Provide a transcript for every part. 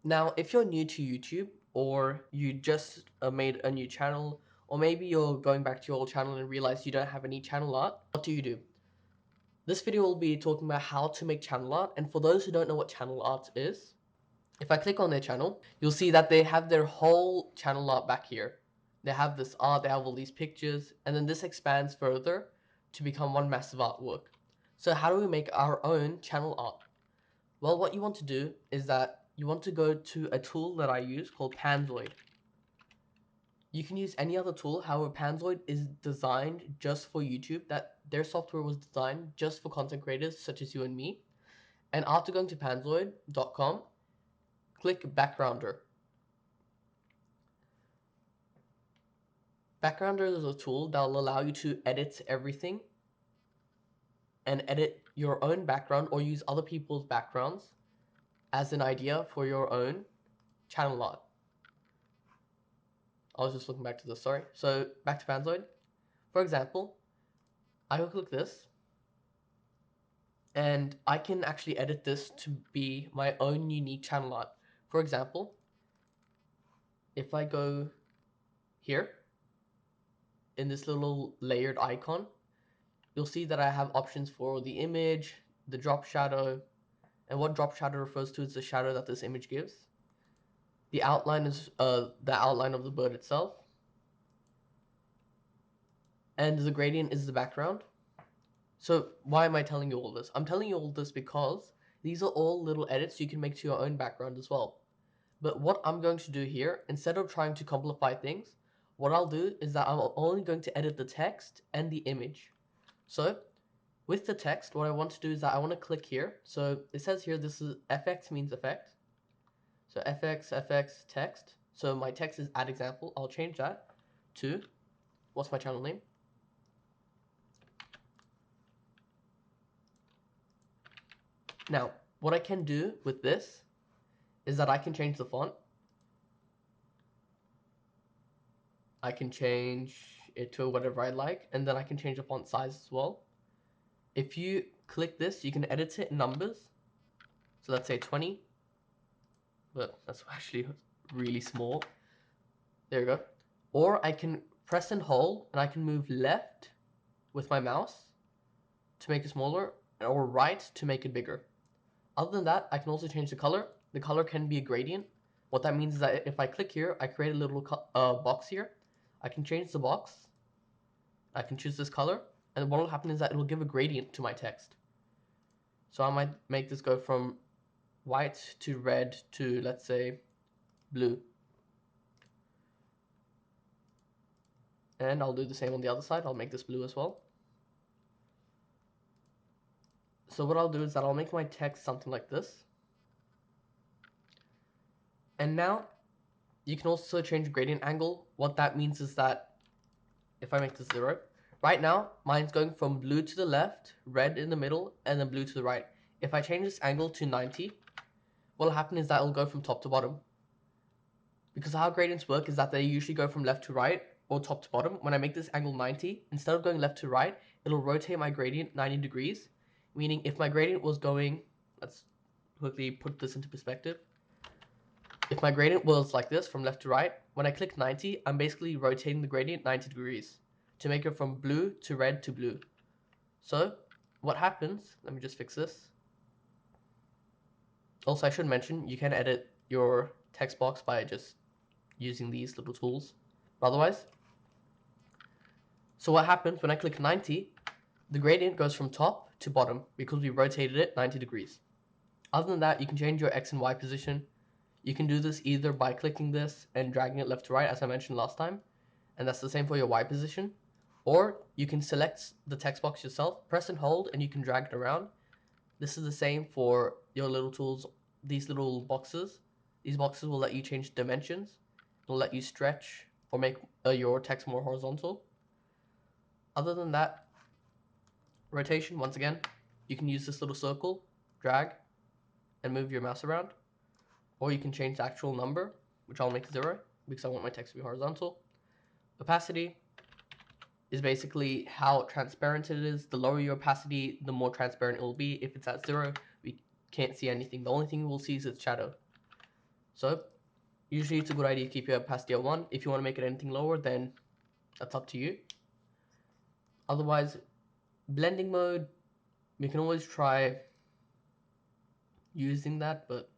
Now, if you're new to YouTube or you just made a new channel, or maybe you're going back to your old channel and realize you don't have any channel art, what do you do? This video will be talking about how to make channel art, and for those who don't know what channel art is, if I click on their channel, you'll see that they have their whole channel art back here. They have this art, they have all these pictures, and then this expands further to become one massive artwork. So how do we make our own channel art? Well, what you want to do is that you want to go to a tool that I use called Panzoid. You can use any other tool, however, Panzoid is designed just for YouTube. That their software was designed just for content creators such as you and me. And after going to panzoid.com, click Backgrounder. Backgrounder is a tool that will allow you to edit everything and edit your own background or use other people's backgrounds as an idea for your own channel art. I was just looking back to this, sorry. So back to Panzoid. For example, I will click this and I can actually edit this to be my own unique channel art. For example, if I go here in this little layered icon, you'll see that I have options for the image, the drop shadow, and what drop shadow refers to is the shadow that this image gives. The outline is the outline of the bird itself, and the gradient is the background. So why am I telling you all this? I'm telling you all this because these are all little edits you can make to your own background as well. But what I'm going to do here, instead of trying to simplify things, what I'll do is that I'm only going to edit the text and the image. So with the text, what I want to do is that I want to click here. So it says here, this is FX means effect. So FX text. So my text is add example. I'll change that to, what's my channel name? Now, what I can do with this is that I can change the font. I can change it to whatever I like, and then I can change the font size as well. If you click this, you can edit it in numbers. So let's say 20, but that's actually really small. There we go. Or I can press and hold, and I can move left with my mouse to make it smaller, or right to make it bigger. Other than that, I can also change the color. The color can be a gradient. What that means is that if I click here, I create a little box here. I can change the box. I can choose this color, and what will happen is that it will give a gradient to my text. So I might make this go from white to red to, let's say, blue. And I'll do the same on the other side. I'll make this blue as well. So what I'll do is that I'll make my text something like this. And now you can also change gradient angle. What that means is that if I make this 0, right now mine's going from blue to the left, red in the middle, and then blue to the right. If I change this angle to 90, what will happen is that it'll go from top to bottom. Because how gradients work is that they usually go from left to right or top to bottom. When I make this angle 90, instead of going left to right, it'll rotate my gradient 90 degrees. Meaning if my gradient was going, let's quickly put this into perspective. If my gradient was like this from left to right, when I click 90, I'm basically rotating the gradient 90 degrees to make it from blue to red to blue. So what happens, let me just fix this. Also, I should mention, you can edit your text box by just using these little tools. But otherwise, so what happens when I click 90, the gradient goes from top to bottom because we rotated it 90 degrees. Other than that, you can change your X and Y position. You can do this either by clicking this and dragging it left to right, as I mentioned last time, and that's the same for your Y position. Or you can select the text box yourself, press and hold, and you can drag it around. This is the same for your little tools, these little boxes. These boxes will let you change dimensions. It'll let you stretch or make your text more horizontal. Other than that, rotation, once again, you can use this little circle, drag, and move your mouse around. Or you can change the actual number, which I'll make 0 because I want my text to be horizontal. Opacity is basically how transparent it is. The lower your opacity, the more transparent it will be. If it's at 0, we can't see anything. The only thing we'll see is its shadow. So usually it's a good idea to keep your opacity at 1. If you want to make it anything lower, then that's up to you. Otherwise, blending mode, you can always try using that, but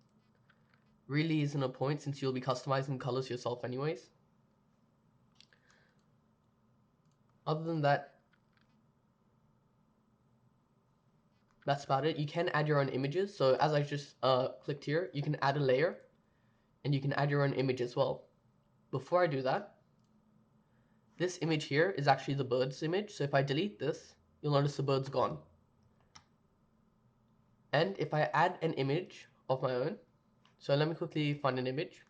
really isn't a point since you'll be customizing colors yourself anyways. Other than that, that's about it. You can add your own images. So as I just clicked here, you can add a layer and you can add your own image as well. Before I do that, this image here is actually the bird's image. So if I delete this, you'll notice the bird's gone. And if I add an image of my own, so let me quickly find an image.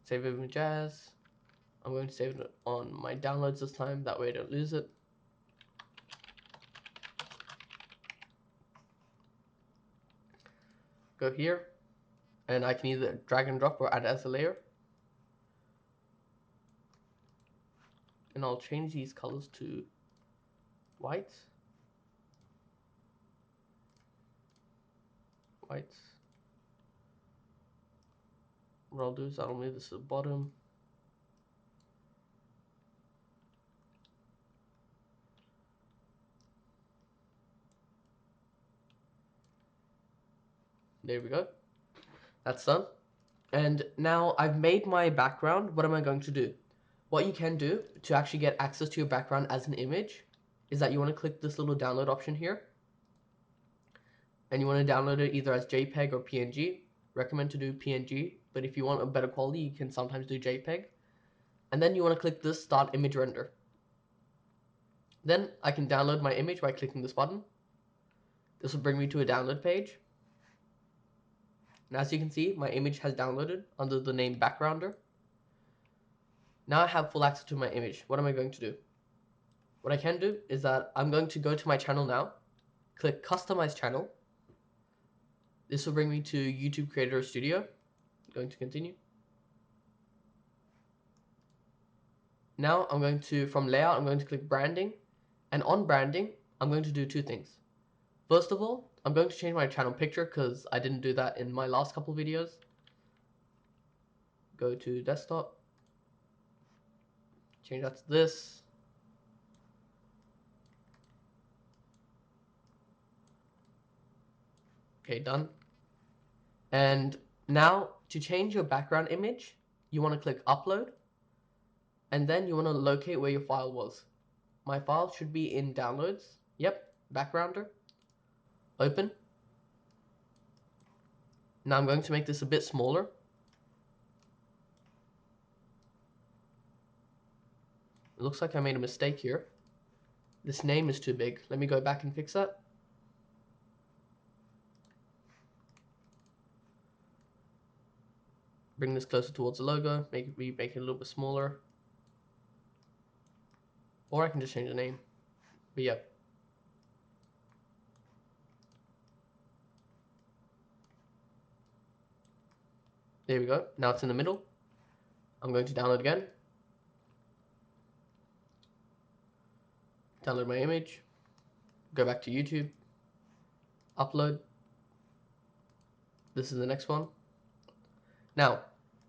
Save image as. I'm going to save it on my downloads this time, that way I don't lose it. Go here, and I can either drag and drop or add as a layer. And I'll change these colors to white. White. What I'll do is I'll move this to the bottom. There we go. That's done. And now I've made my background. What am I going to do? What you can do to actually get access to your background as an image is that you want to click this little download option here. And you want to download it either as JPEG or PNG. Recommend to do PNG, but if you want a better quality, you can sometimes do JPEG. And then you want to click this Start Image Render. Then I can download my image by clicking this button. This will bring me to a download page. And as you can see, my image has downloaded under the name Backgrounder. Now I have full access to my image. What am I going to do? What I can do is that I'm going to go to my channel now, click Customize Channel. This will bring me to YouTube Creator Studio. I'm going to continue. Now I'm going to, from Layout, I'm going to click Branding. And on Branding, I'm going to do two things. First of all, I'm going to change my channel picture because I didn't do that in my last couple videos. Go to Desktop. Change that to this. Okay, done. And now to change your background image, you want to click Upload. And then you want to locate where your file was. My file should be in Downloads. Yep, Backgrounder. Open. Now I'm going to make this a bit smaller. It looks like I made a mistake here. This name is too big. Let me go back and fix that. Bring this closer towards the logo. Make it a little bit smaller. Or I can just change the name. But yeah. There we go. Now it's in the middle. I'm going to download again. Download my image. Go back to YouTube. Upload. This is the next one. Now,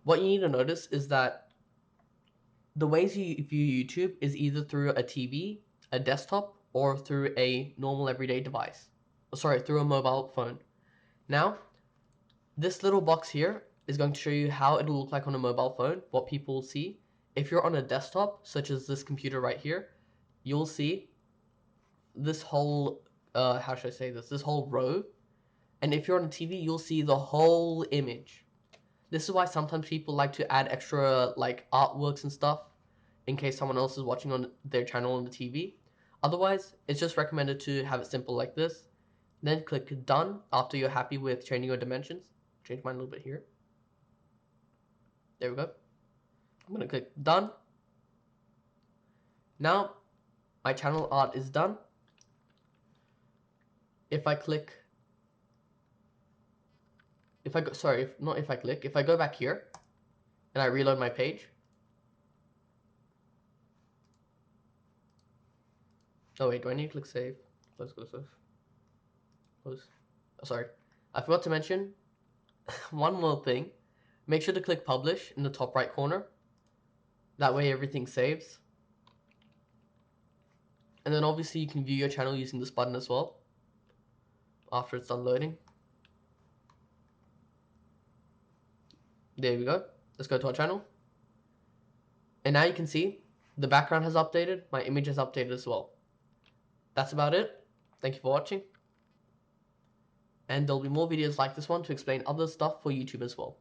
what you need to notice is that the ways you view YouTube is either through a TV, a desktop, or through a normal everyday device. Sorry, through a mobile phone. Now, this little box here is going to show you how it'll look like on a mobile phone, what people will see. If you're on a desktop, such as this computer right here, you'll see this whole, how should I say this whole row. And if you're on a TV, you'll see the whole image. This is why sometimes people like to add extra like artworks and stuff in case someone else is watching on their channel on the TV. Otherwise, it's just recommended to have it simple like this. Then click Done after you're happy with changing your dimensions. Change mine a little bit here. There we go. I'm going to click Done. Now, my channel art is done. If I click, if I go back here and I reload my page. Oh wait, do I need to click save? Let's go save. Close. Oh, sorry. I forgot to mention one more thing. Make sure to click publish in the top right corner. That way everything saves. And then obviously you can view your channel using this button as well after it's done loading. There we go. Let's go to our channel. And now you can see the background has updated, my image has updated as well. That's about it. Thank you for watching. And there'll be more videos like this one to explain other stuff for YouTube as well.